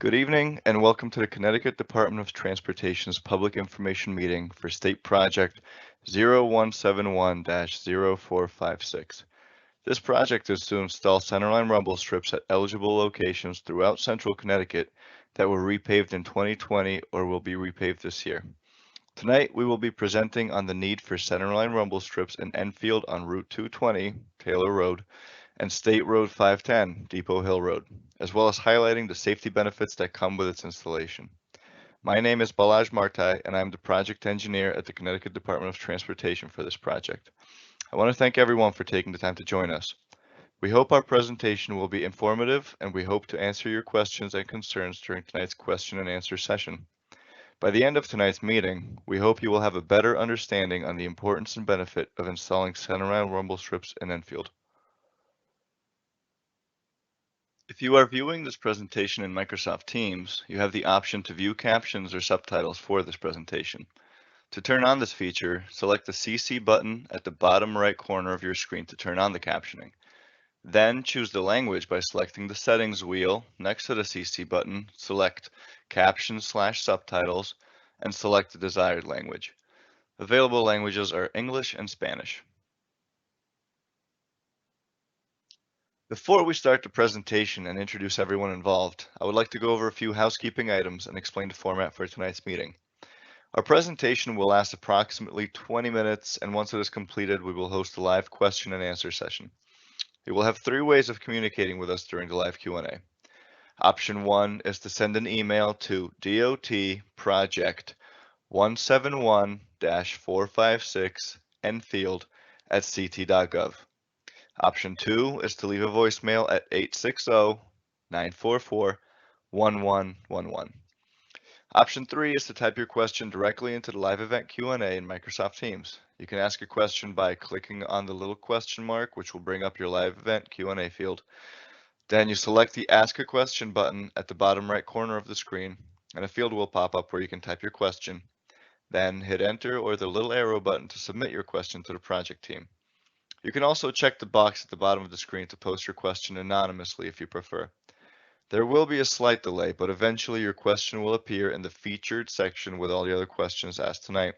Good evening and welcome to the Connecticut Department of Transportation's Public Information Meeting for State Project 0171-0456. This project is to install Centerline rumble strips at eligible locations throughout central Connecticut that were repaved in 2020 or will be repaved this year. Tonight we will be presenting on the need for Centerline rumble strips in Enfield on Route 220, Taylor Road, and State Road 510, Depot Hill Road, as well as highlighting the safety benefits that come with its installation. My name is Balazs Martai, and I'm the project engineer at the Connecticut Department of Transportation for this project. I want to thank everyone for taking the time to join us. We hope our presentation will be informative, and we hope to answer your questions and concerns during tonight's question and answer session. By the end of tonight's meeting, we hope you will have a better understanding on the importance and benefit of installing Centerline rumble strips in Enfield. If you are viewing this presentation in Microsoft Teams, you have the option to view captions or subtitles for this presentation. To turn on this feature, select the CC button at the bottom right corner of your screen to turn on the captioning. Then choose the language by selecting the settings wheel next to the CC button, select Captions/Subtitles, and select the desired language. Available languages are English and Spanish. Before we start the presentation and introduce everyone involved, I would like to go over a few housekeeping items and explain the format for tonight's meeting. Our presentation will last approximately 20 minutes, and once it is completed, we will host a live question and answer session. You will have three ways of communicating with us during the live Q&A. Option 1 is to send an email to dotproject171-456enfield@ct.gov. Option 2 is to leave a voicemail at 860-944-1111. Option 3 is to type your question directly into the live event Q&A in Microsoft Teams. You can ask a question by clicking on the little question mark, which will bring up your live event Q&A field. Then you select the Ask a Question button at the bottom right corner of the screen, and a field will pop up where you can type your question. Then hit Enter or the little arrow button to submit your question to the project team. You can also check the box at the bottom of the screen to post your question anonymously if you prefer. There will be a slight delay, but eventually your question will appear in the featured section with all the other questions asked tonight.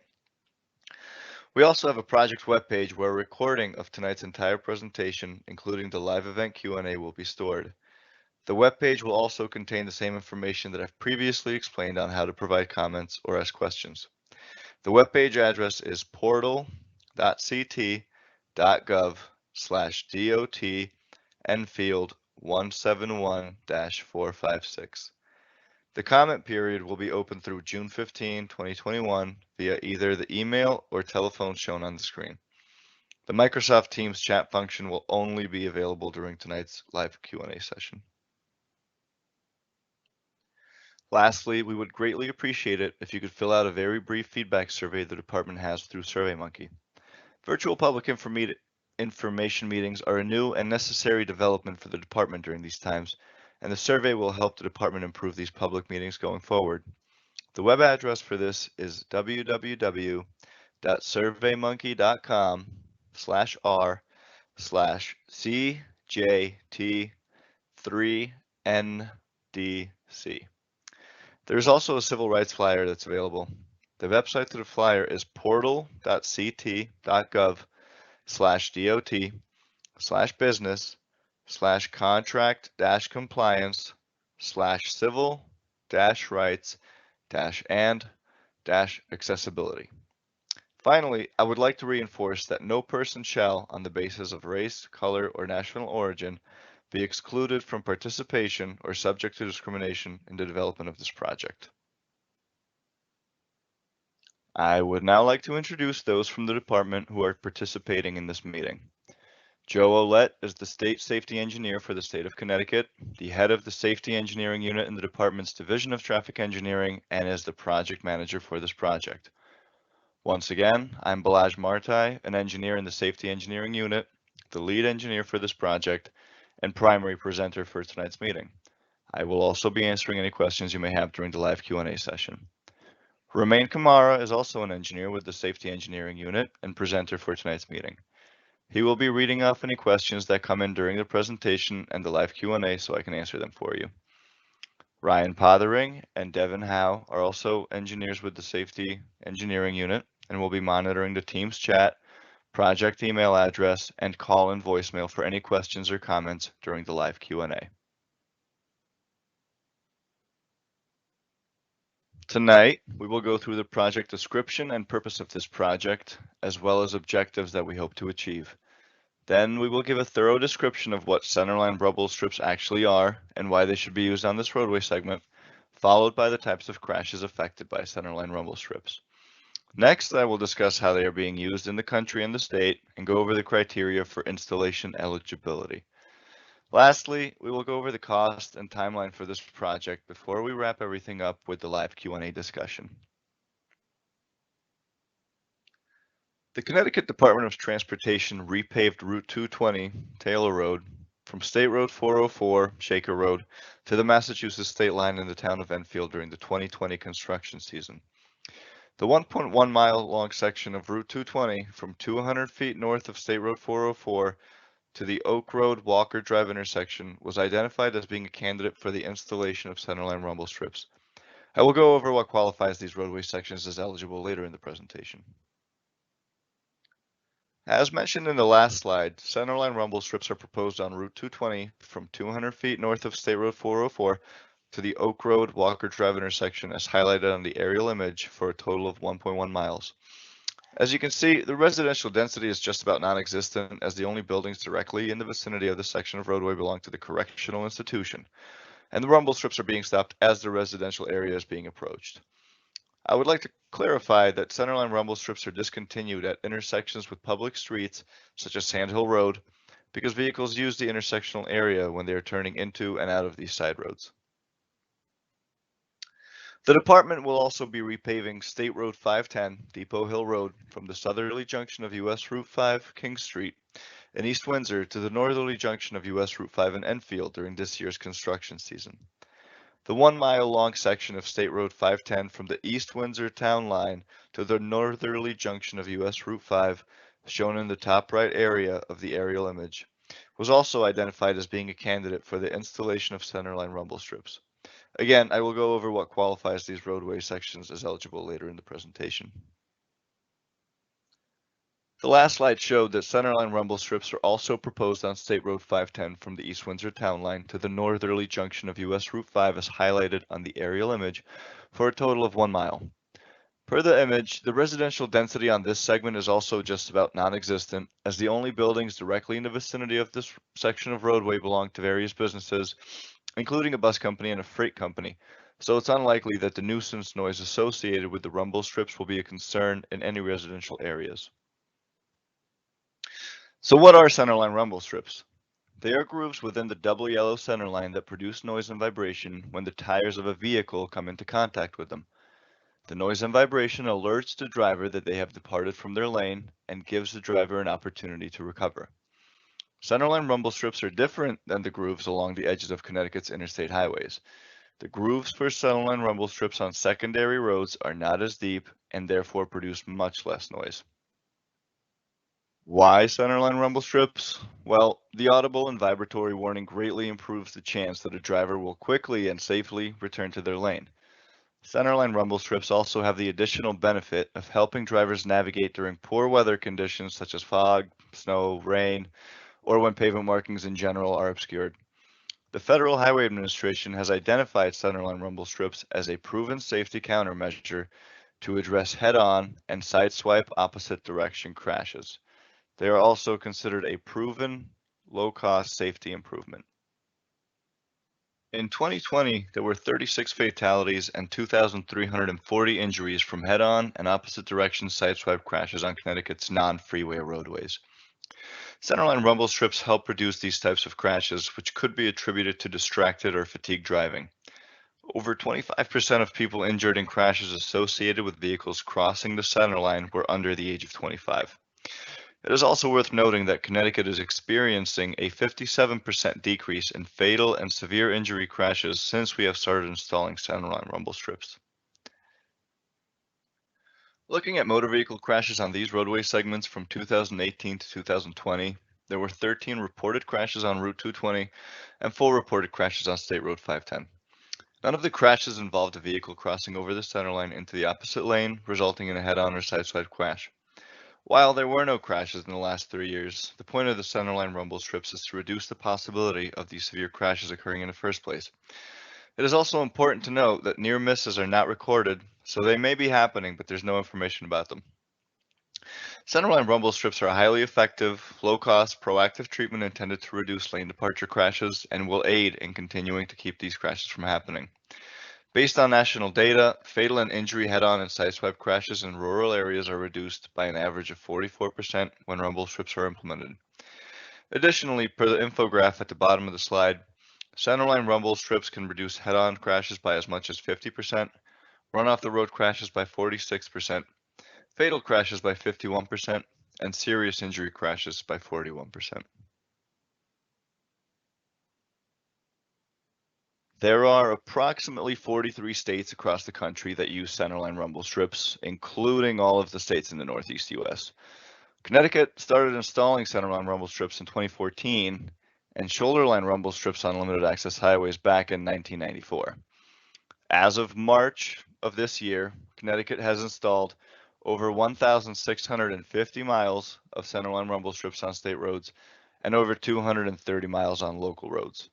We also have a project webpage where a recording of tonight's entire presentation, including the live event Q&A, will be stored. The webpage will also contain the same information that I've previously explained on how to provide comments or ask questions. The webpage address is portal.ct.gov/DOT Enfield 171-456. The comment period will be open through June 15, 2021 via either the email or telephone shown on the screen. The Microsoft Teams chat function will only be available during tonight's live Q&A session. Lastly, we would greatly appreciate it if you could fill out a very brief feedback survey the department has through SurveyMonkey. Virtual public information meetings are a new and necessary development for the department during these times, and the survey will help the department improve these public meetings going forward. The web address for this is www.surveymonkey.com/r/CJT3NDC. There is also a civil rights flyer that's available. The website to the flyer is portal.ct.gov/DOT/business/contract-compliance/civil-rights-and-accessibility. Finally, I would like to reinforce that no person shall, on the basis of race, color, or national origin, be excluded from participation or subject to discrimination in the development of this project. I would now like to introduce those from the department who are participating in this meeting. Joe Olette is the State Safety Engineer for the State of Connecticut, the head of the Safety Engineering Unit in the department's Division of Traffic Engineering, and is the project manager for this project. Once again, I'm Balazs Martai, an engineer in the Safety Engineering Unit, the lead engineer for this project, and primary presenter for tonight's meeting. I will also be answering any questions you may have during the live Q&A session. Romain Kamara is also an engineer with the Safety Engineering Unit and presenter for tonight's meeting. He will be reading off any questions that come in during the presentation and the live Q&A so I can answer them for you. Ryan Pothering and Devin Howe are also engineers with the Safety Engineering Unit and will be monitoring the team's chat, project email address, and call and voicemail for any questions or comments during the live Q&A. Tonight, we will go through the project description and purpose of this project, as well as objectives that we hope to achieve. Then we will give a thorough description of what centerline rubble strips actually are and why they should be used on this roadway segment, followed by the types of crashes affected by centerline rumble strips. Next, I will discuss how they are being used in the country and the state and go over the criteria for installation eligibility. Lastly, we will go over the cost and timeline for this project before we wrap everything up with the live Q&A discussion. The Connecticut Department of Transportation repaved Route 220, Taylor Road, from State Road 404, Shaker Road, to the Massachusetts state line in the town of Enfield during the 2020 construction season. The 1.1 mile long section of Route 220 from 200 feet north of State Road 404 to the Oak Road Walker Drive intersection was identified as being a candidate for the installation of centerline rumble strips. I will go over what qualifies these roadway sections as eligible later in the presentation. As mentioned in the last slide, centerline rumble strips are proposed on Route 220 from 200 feet north of State Road 404 to the Oak Road Walker Drive intersection as highlighted on the aerial image for a total of 1.1 miles. As you can see, the residential density is just about non-existent as the only buildings directly in the vicinity of this section of roadway belong to the correctional institution, and the rumble strips are being stopped as the residential area is being approached. I would like to clarify that centerline rumble strips are discontinued at intersections with public streets such as Sand Hill Road because vehicles use the intersectional area when they are turning into and out of these side roads. The department will also be repaving State Road 510, Depot Hill Road, from the southerly junction of US Route 5, King Street, in East Windsor to the northerly junction of US Route 5 in Enfield during this year's construction season. The 1 mile long section of State Road 510 from the East Windsor town line to the northerly junction of US Route 5, shown in the top right area of the aerial image, was also identified as being a candidate for the installation of centerline rumble strips. Again, I will go over what qualifies these roadway sections as eligible later in the presentation. The last slide showed that centerline rumble strips are also proposed on State Road 510 from the East Windsor town line to the northerly junction of US Route 5 as highlighted on the aerial image for a total of 1 mile. Per the image, the residential density on this segment is also just about non-existent as the only buildings directly in the vicinity of this section of roadway belong to various businesses, including a bus company and a freight company, so it's unlikely that the nuisance noise associated with the rumble strips will be a concern in any residential areas. So what are centerline rumble strips? They are grooves within the double yellow centerline that produce noise and vibration when the tires of a vehicle come into contact with them. The noise and vibration alerts the driver that they have departed from their lane and gives the driver an opportunity to recover. Centerline rumble strips are different than the grooves along the edges of Connecticut's interstate highways. The grooves for centerline rumble strips on secondary roads are not as deep and therefore produce much less noise. Why centerline rumble strips? Well, the audible and vibratory warning greatly improves the chance that a driver will quickly and safely return to their lane. Centerline rumble strips also have the additional benefit of helping drivers navigate during poor weather conditions such as fog, snow, rain, or when pavement markings in general are obscured. The Federal Highway Administration has identified centerline rumble strips as a proven safety countermeasure to address head-on and sideswipe opposite direction crashes. They are also considered a proven low-cost safety improvement. In 2020, there were 36 fatalities and 2,340 injuries from head-on and opposite direction sideswipe crashes on Connecticut's non-freeway roadways. Centerline rumble strips help reduce these types of crashes, which could be attributed to distracted or fatigued driving. Over 25% of people injured in crashes associated with vehicles crossing the centerline were under the age of 25. It is also worth noting that Connecticut is experiencing a 57% decrease in fatal and severe injury crashes since we have started installing centerline rumble strips. Looking at motor vehicle crashes on these roadway segments from 2018 to 2020, there were 13 reported crashes on Route 220 and 4 reported crashes on State Road 510. None of the crashes involved a vehicle crossing over the centerline into the opposite lane, resulting in a head-on or sideswipe crash. While there were no crashes in the last 3 years, the point of the centerline rumble strips is to reduce the possibility of these severe crashes occurring in the first place. It is also important to note that near misses are not recorded, so they may be happening, but there's no information about them. Centerline rumble strips are a highly effective, low-cost, proactive treatment intended to reduce lane departure crashes and will aid in continuing to keep these crashes from happening. Based on national data, fatal and injury head-on and sideswipe crashes in rural areas are reduced by an average of 44% when rumble strips are implemented. Additionally, per the infograph at the bottom of the slide, centerline rumble strips can reduce head-on crashes by as much as 50%, run off the road crashes by 46%, fatal crashes by 51%, and serious injury crashes by 41%. There are approximately 43 states across the country that use centerline rumble strips, including all of the states in the Northeast US. Connecticut started installing centerline rumble strips in 2014 and shoulder line rumble strips on limited access highways back in 1994. As of March of this year, Connecticut has installed over 1,650 miles of centerline rumble strips on state roads and over 230 miles on local roads.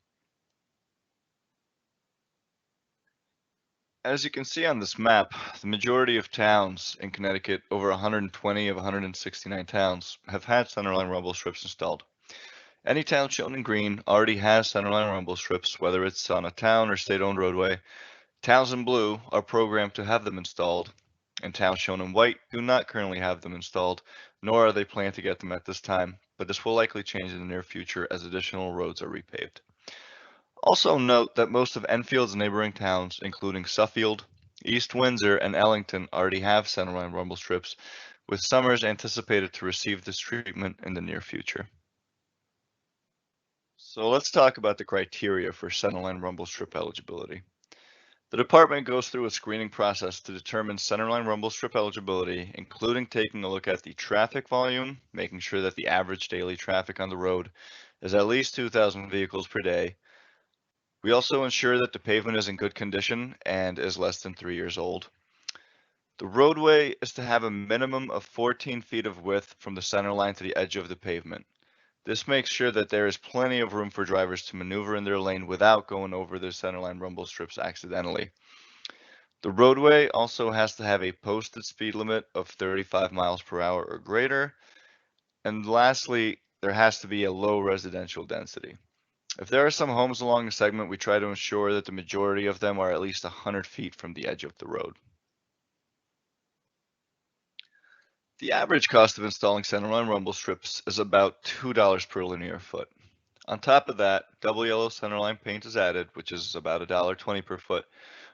As you can see on this map, the majority of towns in Connecticut, over 120 of 169 towns, have had centerline rumble strips installed. Any town shown in green already has centerline rumble strips, whether it's on a town or state-owned roadway. Towns in blue are programmed to have them installed, and towns shown in white do not currently have them installed, nor are they planning to get them at this time, but this will likely change in the near future as additional roads are repaved. Also note that most of Enfield's neighboring towns, including Suffield, East Windsor, and Ellington, already have centerline rumble strips, with Summers anticipated to receive this treatment in the near future. So let's talk about the criteria for centerline rumble strip eligibility. The department goes through a screening process to determine centerline rumble strip eligibility, including taking a look at the traffic volume, making sure that the average daily traffic on the road is at least 2,000 vehicles per day. We also ensure that the pavement is in good condition and is less than 3 years old. The roadway is to have a minimum of 14 feet of width from the center line to the edge of the pavement. This makes sure that there is plenty of room for drivers to maneuver in their lane without going over the centerline rumble strips accidentally. The roadway also has to have a posted speed limit of 35 miles per hour or greater. And lastly, there has to be a low residential density. If there are some homes along the segment, we try to ensure that the majority of them are at least 100 feet from the edge of the road. The average cost of installing centerline rumble strips is about $2 per linear foot. On top of that, double yellow centerline paint is added, which is about $1.20 per foot,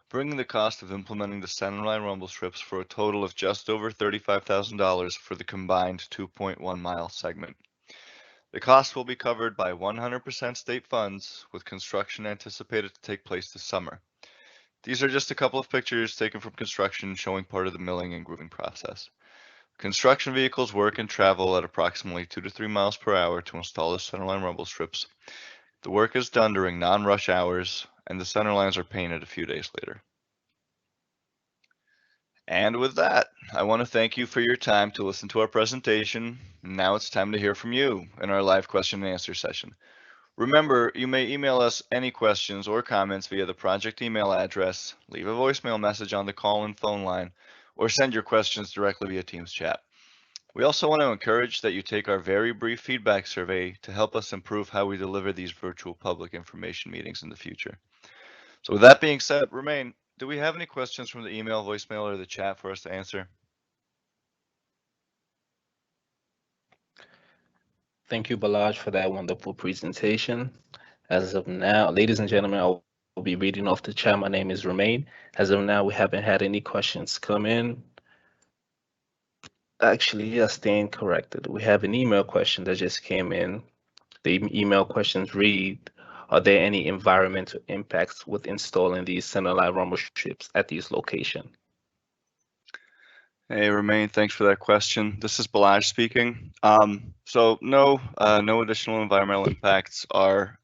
bringing the cost of implementing the centerline rumble strips for a total of just over $35,000 for the combined 2.1 mile segment. The cost will be covered by 100% state funds, with construction anticipated to take place this summer. These are just a couple of pictures taken from construction showing part of the milling and grooving process. Construction vehicles work and travel at approximately 2 to 3 miles per hour to install the centerline rumble strips. The work is done during non-rush hours, and the center lines are painted a few days later. And with that, I want to thank you for your time to listen to our presentation. Now it's time to hear from you in our live question and answer session. Remember, you may email us any questions or comments via the project email address, leave a voicemail message on the call-in phone line, or send your questions directly via Teams chat. We also want to encourage that you take our very brief feedback survey to help us improve how we deliver these virtual public information meetings in the future. So with that being said, Romain, do we have any questions from the email, voicemail, or the chat for us to answer? Thank you, Balaj, for that wonderful presentation. As of now, ladies and gentlemen, I'll be reading off the chat. My name is Romain. As of now, we haven't had any questions come in. Actually, I stand corrected. We have an email question that just came in. The email questions read, are there any environmental impacts with installing these centerline rumble strips at these locations? Hey, Romain, thanks for that question. This is Balaj speaking. So no additional environmental impacts are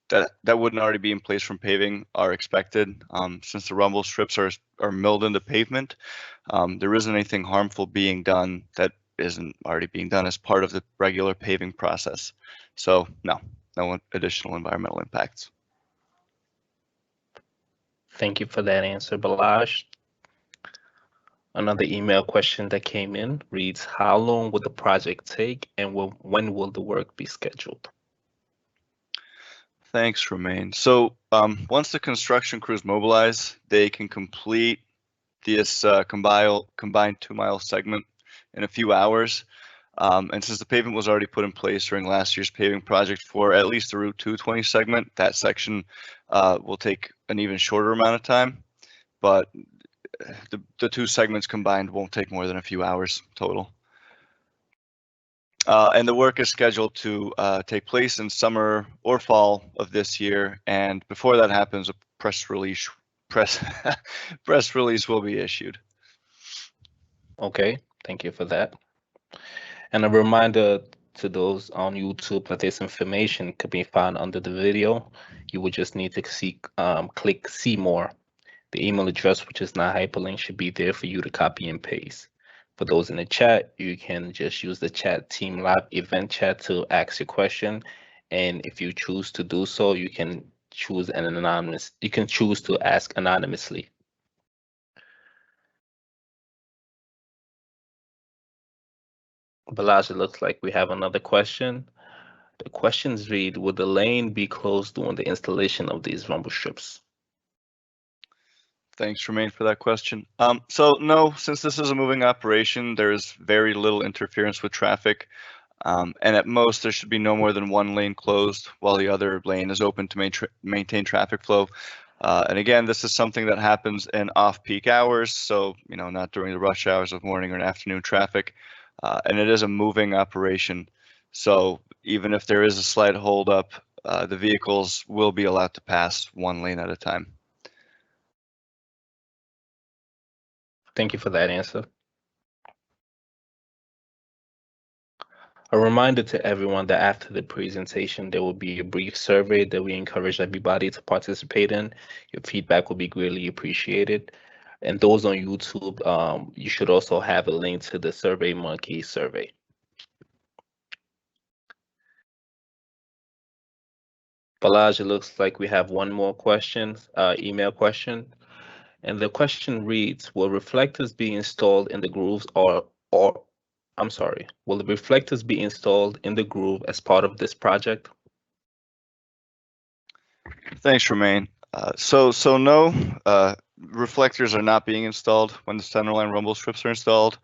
that wouldn't already be in place from paving are expected. Since the rumble strips are milled into pavement, there isn't anything harmful being done that isn't already being done as part of the regular paving process. So no additional environmental impacts. Thank you for that answer, Balazs. Another email question that came in reads, how long will the project take and when will the work be scheduled? Thanks, Romain. So once the construction crews mobilize, they can complete this combined 2-mile segment in a few hours. And since the pavement was already put in place during last year's paving project for at least the Route 220 segment, that section will take an even shorter amount of time. But the two segments combined won't take more than a few hours total. And the work is scheduled to take place in summer or fall of this year. And before that happens, a press release will be issued. Okay, thank you for that. And a reminder to those on YouTube that this information could be found under the video. You would just need to click see more. The email address, which is not hyperlinked, should be there for you to copy and paste. For those in the chat, you can just use the chat Team Live event chat to ask your question. And if you choose to do so, you can choose to ask anonymously. Balazs, it looks like we have another question. The questions read, will the lane be closed during the installation of these rumble strips? Thanks, Romain, for that question. So no, since this is a moving operation, there is very little interference with traffic. And at most, there should be no more than one lane closed while the other lane is open to maintain traffic flow. And again, this is something that happens in off-peak hours, so not during the rush hours of morning or afternoon traffic. And it is a moving operation, so even if there is a slight holdup, the vehicles will be allowed to pass one lane at a time. Thank you for that answer. A reminder to everyone that after the presentation, there will be a brief survey that we encourage everybody to participate in. Your feedback will be greatly appreciated. And those on YouTube, you should also have a link to the SurveyMonkey survey. Balazs, it looks like we have one more question, email question. And the question reads, will reflectors be installed in the grooves will the reflectors be installed in the groove as part of this project? Thanks, Romain. So no, reflectors are not being installed when the Centerline rumble strips are installed,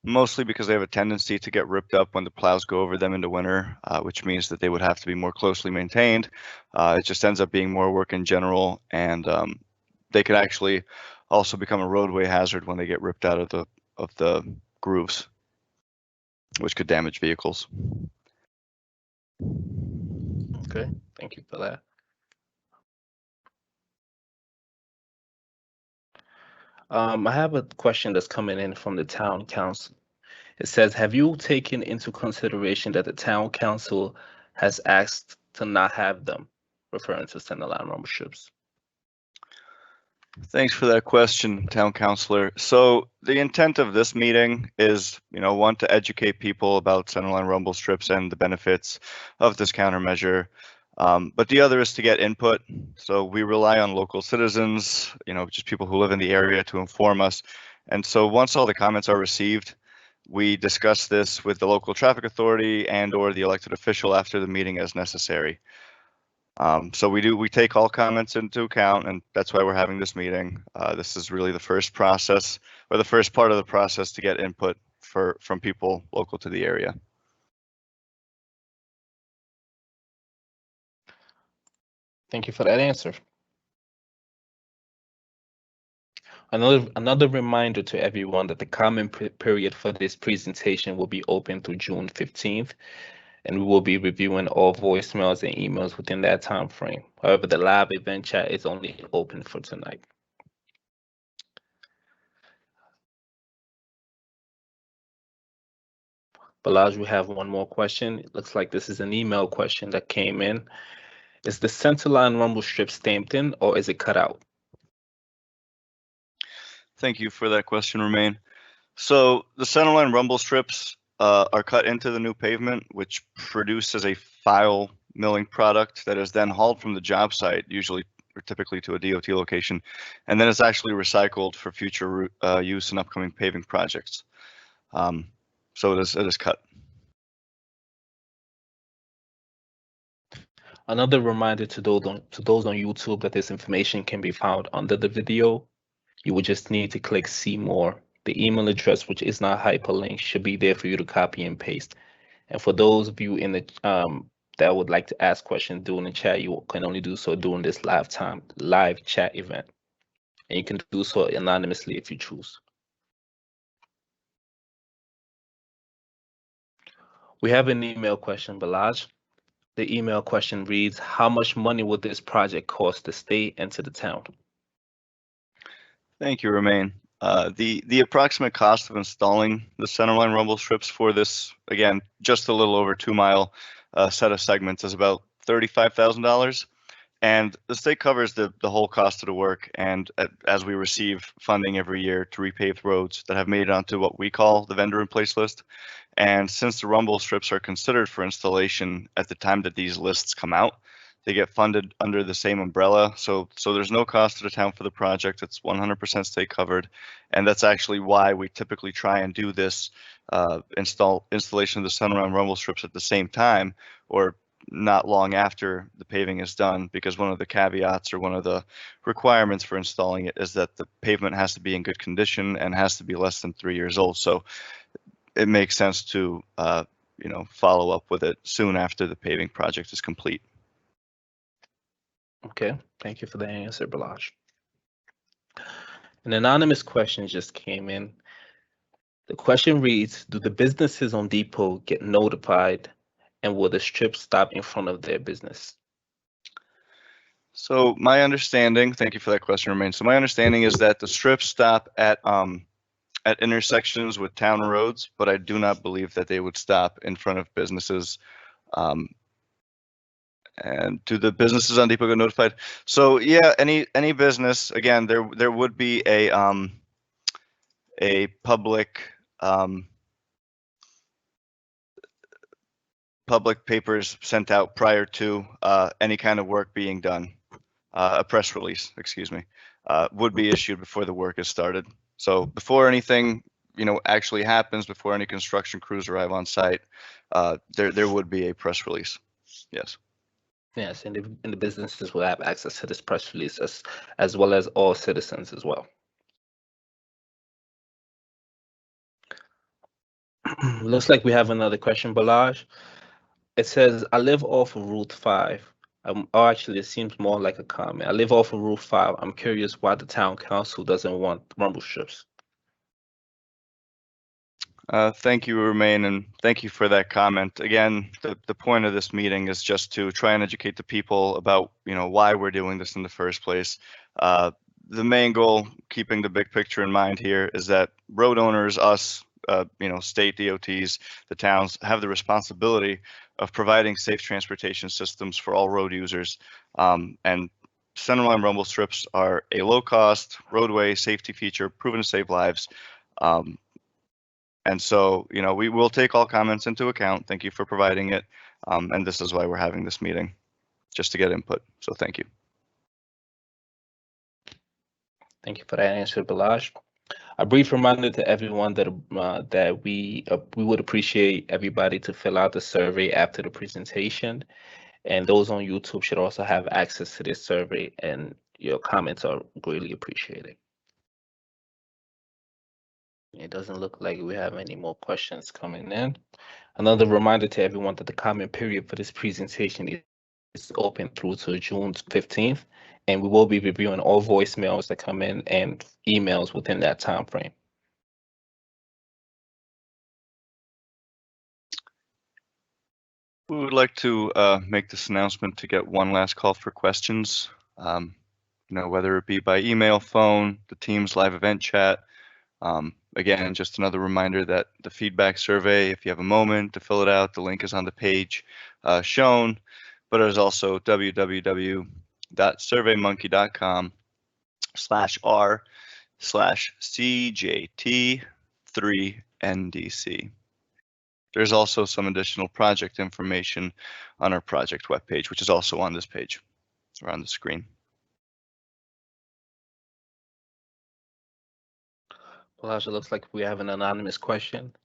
mostly because they have a tendency to get ripped up when the plows go over them into winter, which means that they would have to be more closely maintained. It just ends up being more work in general, and they could actually also become a roadway hazard when they get ripped out of the grooves, which could damage vehicles. Okay, thank you for that. I have a question that's coming in from the town council. It says, have you taken into consideration that the town council has asked to not have them, referring to Centerline rumble strips? Thanks for that question, Town Councilor. So the intent of this meeting is, one, to educate people about Centerline rumble strips and the benefits of this countermeasure. But the other is to get input. So we rely on local citizens, just people who live in the area to inform us. And so once all the comments are received, we discuss this with the local traffic authority and/or the elected official after the meeting as necessary. So we take all comments into account, and that's why we're having this meeting. This is really the first process, or the first part of the process, to get input from people local to the area. Thank you for that answer. Another reminder to everyone that the comment period for this presentation will be open through June 15th, and we will be reviewing all voicemails and emails within that time frame. However, the live event chat is only open for tonight. Balazs, we have one more question. It looks like this is an email question that came in. Is the centerline rumble strip stamped in or is it cut out? Thank you for that question, Romain. So the centerline rumble strips are cut into the new pavement, which produces a file milling product that is then hauled from the job site, usually or typically to a DOT location, and then it's actually recycled for future use in upcoming paving projects. So it is cut. Another reminder to those on YouTube that this information can be found under the video. You would just need to click see more. The email address, which is not hyperlinked, should be there for you to copy and paste. And for those of you in the that would like to ask questions during the chat, you can only do so during this live chat event. And you can do so anonymously if you choose. We have an email question, Balaj. The email question reads, how much money would this project cost the state and to the town? Thank you, Romain. The approximate cost of installing the centerline rumble strips for this, again, just a little over 2 mile set of segments is about $35,000. And the state covers the whole cost of the work. And as we receive funding every year to repave roads that have made it onto what we call the vendor in place list. And since the rumble strips are considered for installation at the time that these lists come out, they get funded under the same umbrella. So there's no cost to the town for the project. It's 100% state covered. And that's actually why we typically try and do this installation of the centerline rumble strips at the same time, or not long after the paving is done, because one of the caveats or one of the requirements for installing it is that the pavement has to be in good condition and has to be less than 3 years old. So it makes sense to follow up with it soon after the paving project is complete. Okay, thank you for the answer, Balaj. An anonymous question just came in. The question reads, do the businesses on Depot get notified, and will the strip stop in front of their business? So my understanding, thank you for that question, Romain. So my understanding is that the strips stop at intersections with town roads, but I do not believe that they would stop in front of businesses. And do the businesses on Depot get notified? So yeah, any business, again, there would be a public papers sent out prior to any kind of work being done. A press release, excuse me, would be issued before the work is started. So before anything, actually happens, before any construction crews arrive on site, there would be a press release. Yes. Yes, and the businesses will have access to this press release as well as all citizens as well. Looks like we have another question, Balaj. It says, I live off of Route 5. Oh, actually, it seems more like a comment. I live off of Route 5. I'm curious why the town council doesn't want rumble strips. Thank you, Romain, and thank you for that comment. Again, the point of this meeting is just to try and educate the people about, why we're doing this in the first place. The main goal, keeping the big picture in mind here, is that road owners, us, state DOTs, the towns, have the responsibility of providing safe transportation systems for all road users. And centerline rumble strips are a low-cost roadway safety feature proven to save lives. And so, we will take all comments into account. Thank you for providing it. And this is why we're having this meeting, just to get input. So thank you. Thank you for that answer, Balaj. A brief reminder to everyone that we would appreciate everybody to fill out the survey after the presentation. And those on YouTube should also have access to this survey, and your comments are greatly appreciated. It doesn't look like we have any more questions coming in. Another reminder to everyone that the comment period for this presentation is open through to June 15th, and we will be reviewing all voicemails that come in and emails within that time frame. We would like to make this announcement to get one last call for questions, whether it be by email, phone, the Teams live event chat. Again, just another reminder that the feedback survey, if you have a moment to fill it out, the link is on the page shown. but it is also www.surveymonkey.com/r/CJT3NDC. There's also some additional project information on our project webpage, which is also on this page or on the screen. Well, it looks like we have an anonymous question.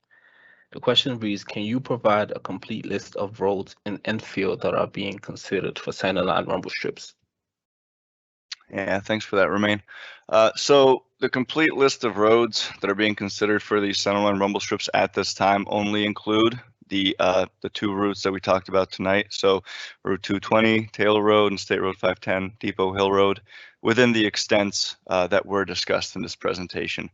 The question reads, can you provide a complete list of roads in Enfield that are being considered for Centerline rumble strips? Yeah, thanks for that, Romain. So the complete list of roads that are being considered for these Centerline rumble strips at this time only include the two routes that we talked about tonight. So Route 220, Taylor Road, and State Road 510, Depot Hill Road, within the extents that were discussed in this presentation.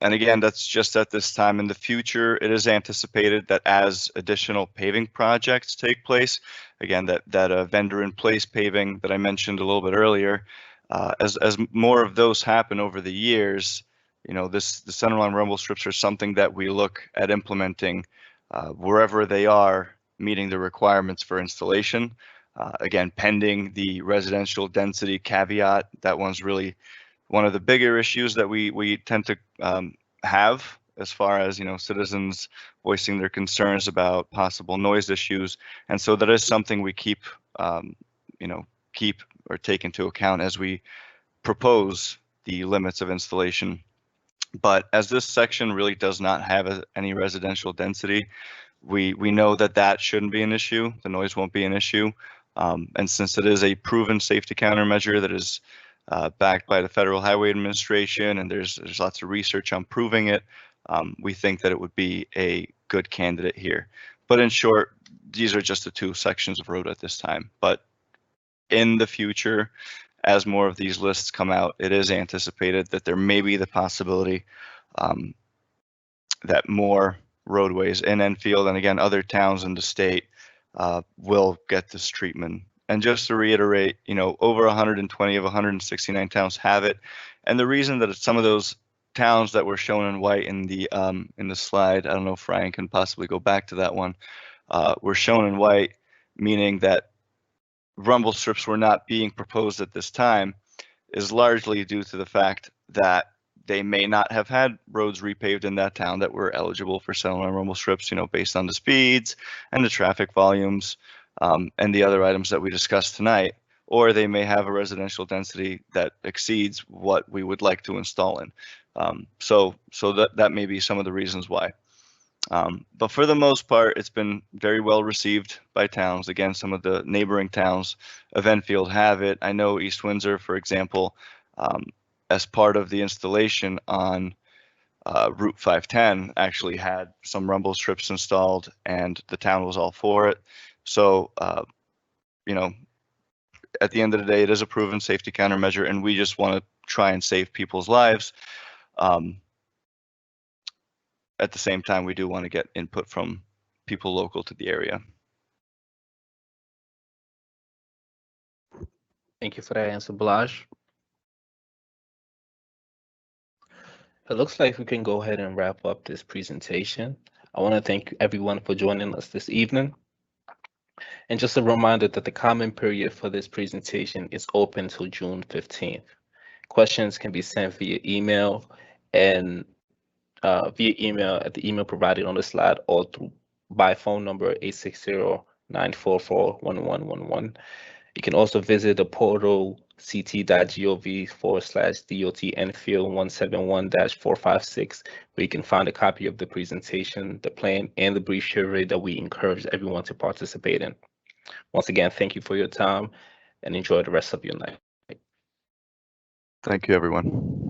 And again, that's just at this time. In the future, it is anticipated that as additional paving projects take place, again, that vendor in place paving that I mentioned a little bit earlier, as more of those happen over the years, you know, the Centerline rumble strips are something that we look at implementing wherever they are meeting the requirements for installation. Again, pending the residential density caveat, that one's really one of the bigger issues that we tend to have, as far as, you know, citizens voicing their concerns about possible noise issues. And so that is something we keep or take into account as we propose the limits of installation. But as this section really does not have any residential density, we know that shouldn't be an issue. The noise won't be an issue. And since it is a proven safety countermeasure that is backed by the Federal Highway Administration, and there's lots of research on proving it, we think that it would be a good candidate here. But in short, these are just the two sections of road at this time. But in the future, as more of these lists come out, it is anticipated that there may be the possibility that more roadways in Enfield and again other towns in the state will get this treatment. And just to reiterate, you know, over 120 of 169 towns have it. And the reason that some of those towns that were shown in white in the slide, I don't know if Ryan can possibly go back to that one, were shown in white, meaning that rumble strips were not being proposed at this time, is largely due to the fact that they may not have had roads repaved in that town that were eligible for Centerline rumble strips, you know, based on the speeds and the traffic volumes. And the other items that we discussed tonight, or they may have a residential density that exceeds what we would like to install in. So that may be some of the reasons why. But for the most part, it's been very well received by towns. Again, some of the neighboring towns of Enfield have it. I know East Windsor, for example, as part of the installation on Route 510, actually had some rumble strips installed, and the town was all for it. So, you know, at the end of the day, it is a proven safety countermeasure, and we just want to try and save people's lives. At the same time, we do want to get input from people local to the area. Thank you for that answer, Balazs. It looks like we can go ahead and wrap up this presentation. I want to thank everyone for joining us this evening. And just a reminder that the comment period for this presentation is open till June 15th. Questions can be sent via email and via email at the email provided on the slide, or through by phone number 860-944-1111. You can also visit the portal ct.gov/DOT Enfield 171-456, where you can find a copy of the presentation, the plan, and the brief survey that we encourage everyone to participate in. Once again, thank you for your time and enjoy the rest of your night. Thank you, everyone.